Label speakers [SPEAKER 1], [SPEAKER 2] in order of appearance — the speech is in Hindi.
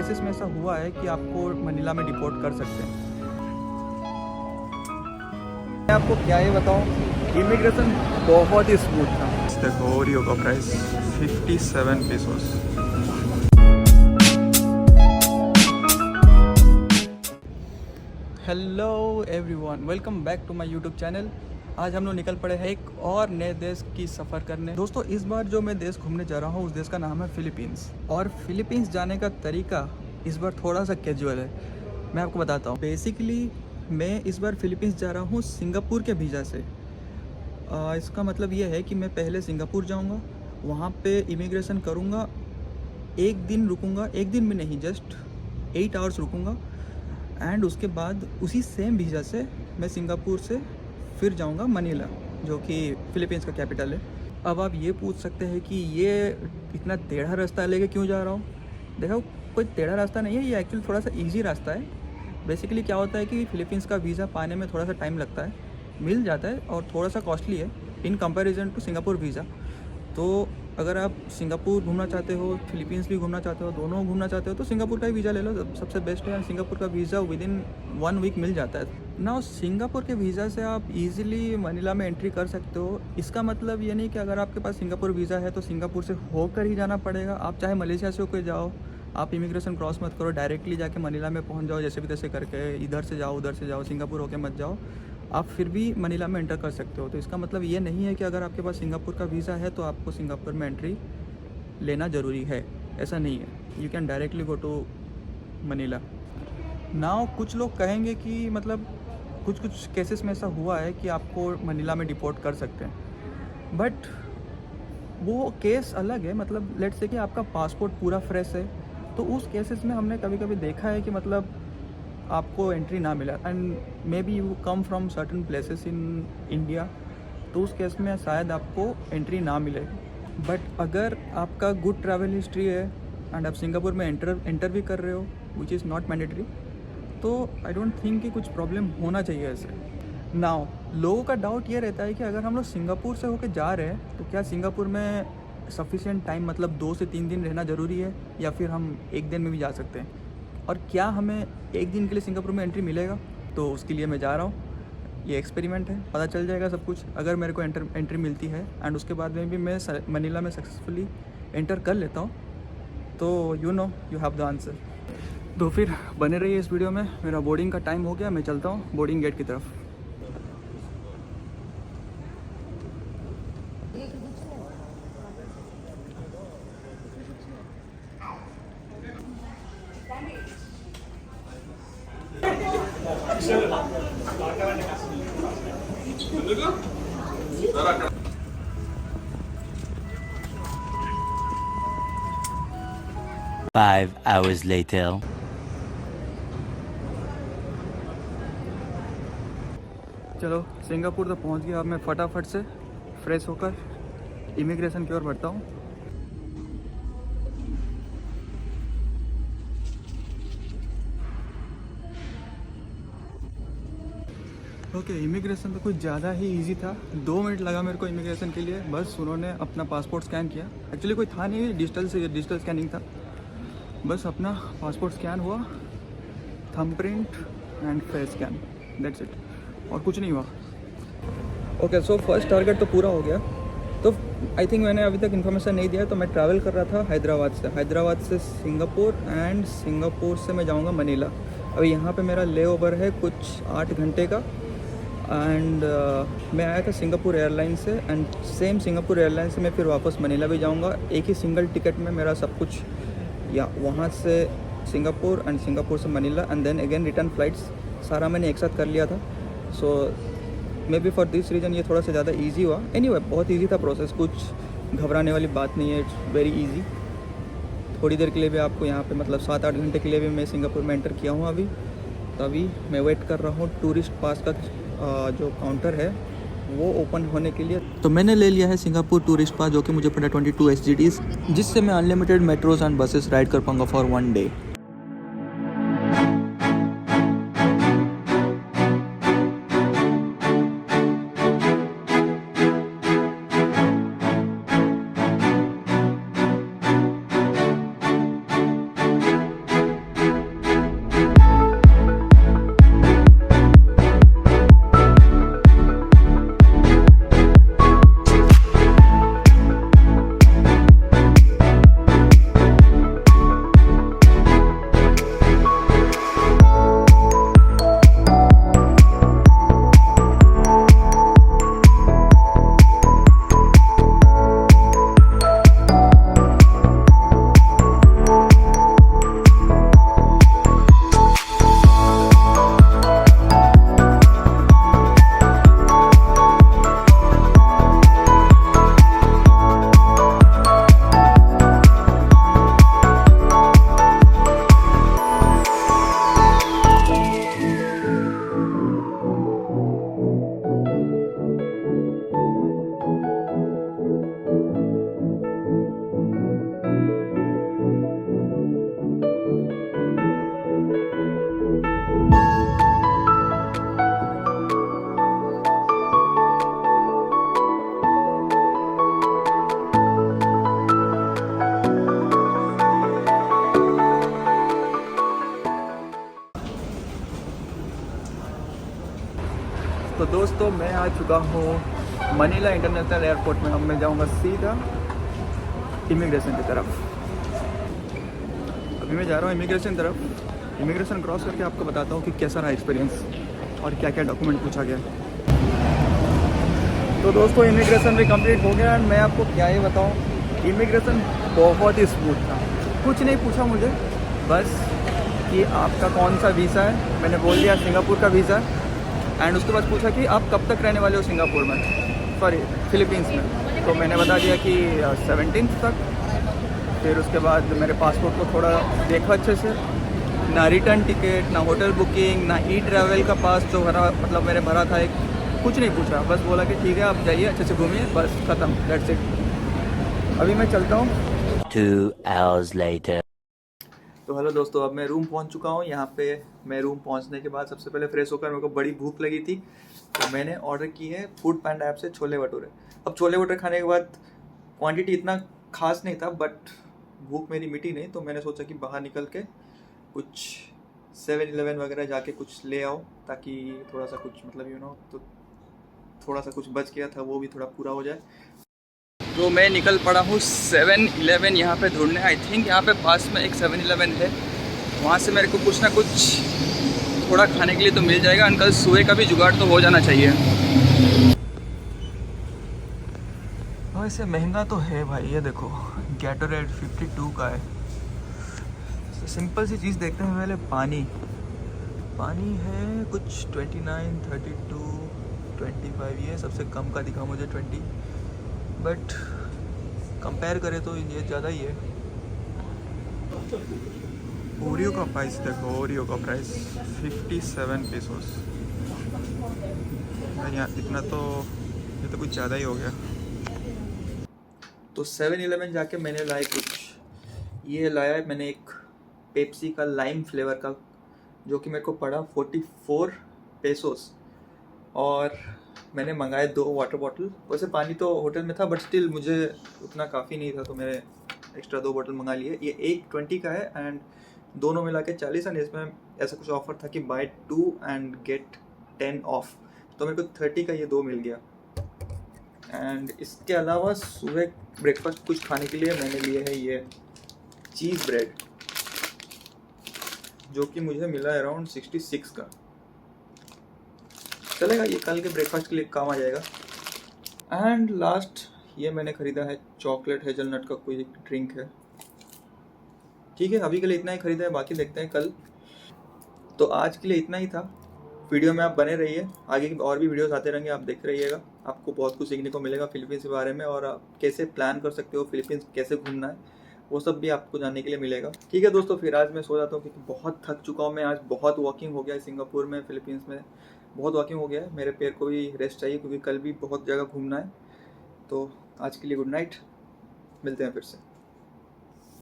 [SPEAKER 1] केसेस में ऐसा हुआ है कि आपको मनीला में डिपोर्ट कर सकते हैं। मैं आपको क्या ही बताऊं, इमिग्रेशन बहुत ही स्मूथ था। देखो ओरियो का price 57 pesos। Hello everyone, welcome back to my YouTube channel. आज हम लोग निकल पड़े हैं एक और नए देश की सफ़र करने। दोस्तों, इस बार जो मैं देश घूमने जा रहा हूँ उस देश का नाम है फिलीपींस। और फिलीपींस जाने का तरीका इस बार थोड़ा सा कैजुअल है, मैं आपको बताता हूँ। बेसिकली मैं इस बार फिलीपींस जा रहा हूँ सिंगापुर के वीज़ा से। इसका मतलब ये है कि मैं पहले सिंगापुर जाऊँगा, वहाँ पे इमिग्रेशन करूँगा, एक दिन रुकूँगा, एक दिन भी नहीं, जस्ट 8 आवर्स रुकूँगा। एंड उसके बाद उसी सेम वीज़ा से मैं सिंगापुर से फिर जाऊंगा मनीला, जो कि फिलीपींस का कैपिटल है। अब आप ये पूछ सकते हैं कि ये इतना टेढ़ा रास्ता लेके क्यों जा रहा हूँ। देखो, कोई टेढ़ा रास्ता नहीं है, ये एक्चुअली थोड़ा सा इजी रास्ता है। बेसिकली क्या होता है कि फिलीपींस का वीज़ा पाने में थोड़ा सा टाइम लगता है, मिल जाता है और थोड़ा सा कॉस्टली है in comparison to Singapore visa. तो अगर आप सिंगापुर घूमना चाहते हो, फिलीपींस भी घूमना चाहते हो, दोनों घूमना चाहते हो तो सिंगापुर का ही वीज़ा ले लो, सबसे बेस्ट है। सिंगापुर का वीज़ा विदिन 1 वीक मिल जाता है ना। सिंगापुर के वीज़ा से आप इजीली मनीला में एंट्री कर सकते हो। इसका मतलब ये नहीं कि अगर आपके पास सिंगापुर वीज़ा है तो सिंगापुर से होकर ही जाना पड़ेगा। आप चाहे मलेशिया से होकर जाओ, आप इमिग्रेशन क्रॉस मत करो, डायरेक्टली जाके मनीला में पहुँच जाओ, जैसे भी तैसे करके इधर से जाओ उधर से जाओ, सिंगापुर होकर मत जाओ, आप फिर भी मनीला में एंटर कर सकते हो। तो इसका मतलब ये नहीं है कि अगर आपके पास सिंगापुर का वीज़ा है तो आपको सिंगापुर में एंट्री लेना ज़रूरी है, ऐसा नहीं है। You can directly go to Manila now. कुछ लोग कहेंगे कि मतलब कुछ केसेस में ऐसा हुआ है कि आपको मनीला में डिपोर्ट कर सकते हैं, बट वो केस अलग है। मतलब लेट्स से कि आपका पासपोर्ट पूरा फ्रेश है, तो उस केसेस में हमने कभी कभी देखा है कि मतलब आपको एंट्री ना मिला, and may be you come from certain places in India, तो उस केस में शायद आपको एंट्री ना मिले। बट अगर आपका गुड ट्रैवल हिस्ट्री है एंड आप सिंगापुर में एंटर भी कर रहे हो, विच इज़ नॉट मैंडेटरी, तो आई डोंट थिंक कि कुछ प्रॉब्लम होना चाहिए ऐसे। नाउ लोगों का डाउट ये रहता है कि अगर हम लोग सिंगापुर से होकर जा रहे हैं तो क्या सिंगापुर में सफिशिएंट टाइम, मतलब 2 से 3 दिन रहना ज़रूरी है, या फिर हम एक दिन में भी जा सकते हैं, और क्या हमें एक दिन के लिए सिंगापुर में एंट्री मिलेगा। तो उसके लिए मैं जा रहा हूँ, ये एक्सपेरिमेंट है, पता चल जाएगा सब कुछ। अगर मेरे को एंट्री मिलती है एंड उसके बाद में भी मैं मनीला में सक्सेसफुली एंटर कर लेता हूँ, तो यू हैव द आंसर। तो फिर बने रहिए इस वीडियो में। मेरा बोर्डिंग का टाइम हो गया, मैं चलता हूँ बोर्डिंग गेट की तरफ।
[SPEAKER 2] Five hours later.
[SPEAKER 1] चलो, सिंगापुर तो पहुंच गया। अब मैं फटाफट से फ्रेश होकर इमिग्रेशन की ओर बढ़ता हूँ। ओके, इमिग्रेशन तो कुछ ज़्यादा ही इजी था। 2 मिनट लगा मेरे को इमिग्रेशन के लिए। बस उन्होंने अपना पासपोर्ट स्कैन किया, एक्चुअली कोई था नहीं, डिजिटल स्कैनिंग था। बस अपना पासपोर्ट स्कैन हुआ, thumb print and face scan, that's it, और कुछ नहीं हुआ। ओके, सो फर्स्ट टारगेट तो पूरा हो गया। तो आई थिंक मैंने अभी तक इन्फॉर्मेशन नहीं दिया, तो मैं ट्रैवल कर रहा था हैदराबाद से सिंगापुर, एंड सिंगापुर से मैं जाऊंगा मनीला। अभी यहाँ पे मेरा ले ओवर है कुछ 8 घंटे का, एंड मैं आया था सिंगापुर एयरलाइन से, एंड सेम सिंगापुर एयरलाइन से मैं फिर वापस मनीला भी जाऊँगा। एक ही सिंगल टिकट में मेरा सब कुछ, या वहाँ से सिंगापुर एंड सिंगापुर से Manila and then again return flights, सारा मैंने एक साथ कर लिया था। So maybe for this reason ये थोड़ा सा ज़्यादा ईजी हुआ। एनीवे, बहुत ईजी था प्रोसेस, कुछ घबराने वाली बात नहीं है, इट्स वेरी ईजी। थोड़ी देर के लिए भी आपको यहाँ पे, मतलब 7-8 घंटे के लिए भी मैं सिंगापुर में एंटर किया हूँ अभी। तो अभी मैं वेट कर रहा हूँ टूरिस्ट पास का जो काउंटर है वो ओपन होने के लिए। तो मैंने ले लिया है सिंगापुर टूरिस्ट पास, जो कि मुझे पड़ा 22 SGDs, जिससे मैं unlimited metros and buses ride कर पाऊँगा फॉर 1 डे। तो दोस्तों मैं आ चुका हूँ मनीला इंटरनेशनल एयरपोर्ट में। अब मैं जाऊँगा सीधा इमिग्रेशन की तरफ। अभी मैं जा रहा हूँ इमिग्रेशन तरफ। इमिग्रेशन क्रॉस करके आपको बताता हूँ कि कैसा रहा एक्सपीरियंस और क्या क्या डॉक्यूमेंट पूछा गया। तो दोस्तों इमिग्रेशन भी कंप्लीट हो गया। मैं आपको क्या ही बताऊँ, इमिग्रेशन बहुत ही स्मूथ था। कुछ नहीं पूछा मुझे, बस कि आपका कौन सा वीज़ा है। मैंने बोल दिया सिंगापुर का वीज़ा है। एंड उसके बाद पूछा कि आप कब तक रहने वाले हो सिंगापुर में, सॉरी फिलीपींस में। तो मैंने बता दिया कि 17 तक। फिर उसके बाद मेरे पासपोर्ट को थोड़ा देखा अच्छे से, ना रिटर्न टिकट, ना होटल बुकिंग, ना ई ट्रैवल का पास जो भरा, मतलब मैंने भरा था एक, कुछ नहीं पूछा। बस बोला कि ठीक है आप जाइए, अच्छे से घूमिए, बस ख़त्म, दैट्स इट। अभी मैं चलता हूँ।
[SPEAKER 2] 2 hours later.
[SPEAKER 1] तो हेलो दोस्तों, अब मैं रूम पहुंच चुका हूं। यहाँ पे मैं रूम पहुंचने के बाद सबसे पहले फ्रेश होकर, मेरे को बड़ी भूख लगी थी तो मैंने ऑर्डर की है फूड पैंडा ऐप से छोले भटूरे। अब छोले भटूरे खाने के बाद क्वांटिटी इतना खास नहीं था, बट भूख मेरी मिटी नहीं, तो मैंने सोचा कि बाहर निकल के कुछ 7-Eleven वगैरह जाके कुछ ले आओ, ताकि थोड़ा सा कुछ मतलब तो थोड़ा सा कुछ बच गया था वो भी थोड़ा पूरा हो जाए। तो मैं निकल पड़ा हूँ 7-Eleven यहाँ पे ढूंढने। आई थिंक यहाँ पे पास में एक 7-Eleven है, वहाँ से मेरे को कुछ ना कुछ थोड़ा खाने के लिए तो मिल जाएगा। अंकल सुबह का भी जुगाड़ तो हो जाना चाहिए। वैसे महंगा तो है भाई, ये देखो गैटोरेड 52 का है। सिंपल सी चीज़ देखते हैं पहले। पानी है कुछ 29, 32, 25, ये सबसे कम का दिखा मुझे 20, बट कंपेयर करें तो ये ज़्यादा ही है। ओरियो का प्राइस देखो, ओरियो का प्राइस 57 पेसोस। यहाँ इतना तो, ये तो कुछ ज़्यादा ही हो गया। तो 7-Eleven जाके मैंने लाया कुछ, ये लाया है मैंने एक पेप्सी का लाइम फ्लेवर का, जो कि मेरे को पड़ा 44 पेसोस। और मैंने मंगाए 2 वाटर बॉटल। वैसे पानी तो होटल में था, बट स्टिल मुझे उतना काफ़ी नहीं था, तो मैंने एक्स्ट्रा 2 बॉटल मंगा लिए। ये एक 20 का है एंड दोनों मिला के 40। एंड इसमें ऐसा कुछ ऑफर था कि बाय 2 एंड गेट 10 ऑफ, तो मेरे को 30 का ये 2 मिल गया। एंड इसके अलावा सुबह ब्रेकफास्ट कुछ खाने के लिए मैंने लिए है ये चीज़ ब्रेड, जो कि मुझे मिला है अराउंड 66 का। चलेगा, ये कल के ब्रेकफास्ट के लिए काम आ जाएगा। एंड लास्ट ये मैंने ख़रीदा है चॉकलेट हेजलनट का कोई ड्रिंक है। ठीक है, अभी के लिए इतना ही ख़रीदा है, बाकी देखते हैं कल। तो आज के लिए इतना ही था। वीडियो में आप बने रहिए, आगे की और भी वीडियोस आते रहेंगे, आप देखते रहिएगा। आपको बहुत कुछ सीखने को मिलेगा फिलीपींस के बारे में, और आप कैसे प्लान कर सकते हो फिलीपींस कैसे घूमना है, वो सब भी आपको जानने के लिए मिलेगा। ठीक है दोस्तों, फिर आज मैं सो जाता हूँ क्योंकि बहुत थक चुका हूँ मैं। आज बहुत वॉकिंग हो गया है सिंगापुर में, फिलीपींस में बहुत वॉकिंग हो गया है। मेरे पैर को भी रेस्ट चाहिए क्योंकि कल भी बहुत जगह घूमना है। तो आज के लिए गुड नाइट, मिलते हैं फिर से।